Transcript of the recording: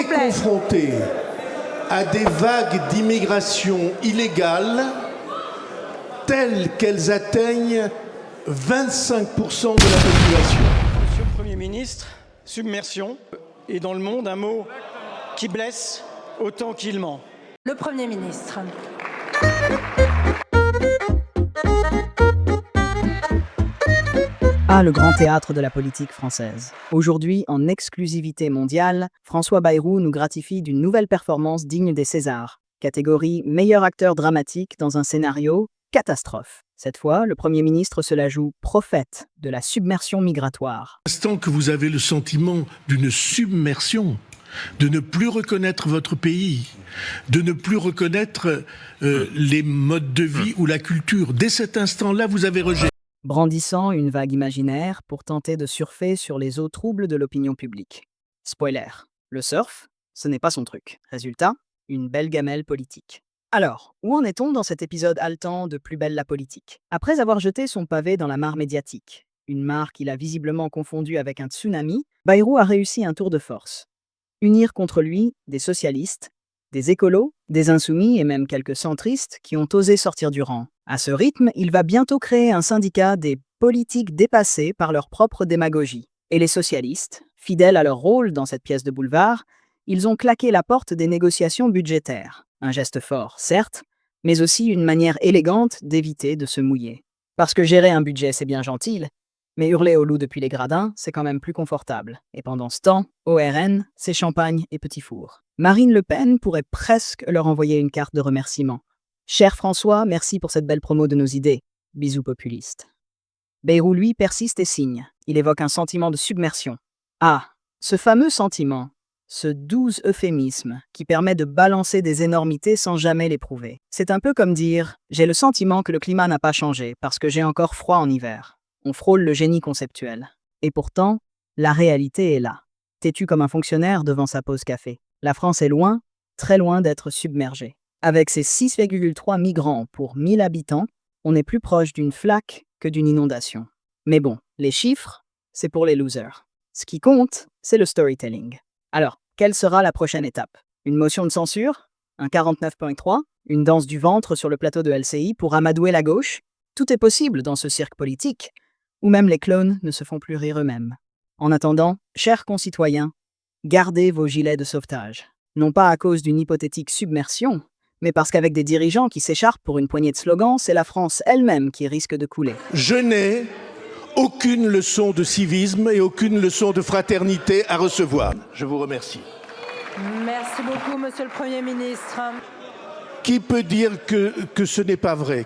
confronté à des vagues d'immigration illégale telles qu'elles atteignent 25% de la population. Monsieur le Premier ministre, submersion est dans le monde un mot qui blesse autant qu'il ment. Le Premier ministre. Ah, le grand théâtre de la politique française. Aujourd'hui, en exclusivité mondiale, François Bayrou nous gratifie d'une nouvelle performance digne des Césars, catégorie meilleur acteur dramatique dans un scénario catastrophe. Cette fois, le Premier ministre se la joue prophète de la submersion migratoire. L'instant que vous avez le sentiment d'une submersion, de ne plus reconnaître votre pays, de ne plus reconnaître les modes de vie ou la culture, dès cet instant-là, vous avez rejeté. Brandissant une vague imaginaire pour tenter de surfer sur les eaux troubles de l'opinion publique. Spoiler, le surf, ce n'est pas son truc. Résultat, une belle gamelle politique. Alors, où en est-on dans cet épisode haletant de Plus belle la politique? Après avoir jeté son pavé dans la mare médiatique, une mare qu'il a visiblement confondue avec un tsunami, Bayrou a réussi un tour de force. Unir contre lui des socialistes, des écolos, des insoumis et même quelques centristes qui ont osé sortir du rang. À ce rythme, il va bientôt créer un syndicat des politiques dépassés par leur propre démagogie. Et les socialistes, fidèles à leur rôle dans cette pièce de boulevard, ils ont claqué la porte des négociations budgétaires. Un geste fort, certes, mais aussi une manière élégante d'éviter de se mouiller. Parce que gérer un budget, c'est bien gentil, mais hurler au loup depuis les gradins, c'est quand même plus confortable. Et pendant ce temps, au RN, c'est champagne et petit four. Marine Le Pen pourrait presque leur envoyer une carte de remerciement. Cher François, merci pour cette belle promo de nos idées. Bisous populistes. Bayrou, lui, persiste et signe. Il évoque un sentiment de submersion. Ah, ce fameux sentiment, ce doux euphémisme qui permet de balancer des énormités sans jamais les prouver. C'est un peu comme dire « j'ai le sentiment que le climat n'a pas changé parce que j'ai encore froid en hiver ». On frôle le génie conceptuel. Et pourtant, la réalité est là. Têtu comme un fonctionnaire devant sa pause café. La France est loin, très loin d'être submergée. Avec ses 6,3 migrants pour 1000 habitants, on est plus proche d'une flaque que d'une inondation. Mais bon, les chiffres, c'est pour les losers. Ce qui compte, c'est le storytelling. Alors, quelle sera la prochaine étape? Une motion de censure? Un 49.3? Une danse du ventre sur le plateau de LCI pour amadouer la gauche? Tout est possible dans ce cirque politique, où même les clones ne se font plus rire eux-mêmes. En attendant, chers concitoyens, gardez vos gilets de sauvetage. Non pas à cause d'une hypothétique submersion, mais parce qu'avec des dirigeants qui s'écharpent pour une poignée de slogans, c'est la France elle-même qui risque de couler. Je n'ai aucune leçon de civisme et aucune leçon de fraternité à recevoir. Je vous remercie. Merci beaucoup, Monsieur le Premier ministre. Qui peut dire que ce n'est pas vrai?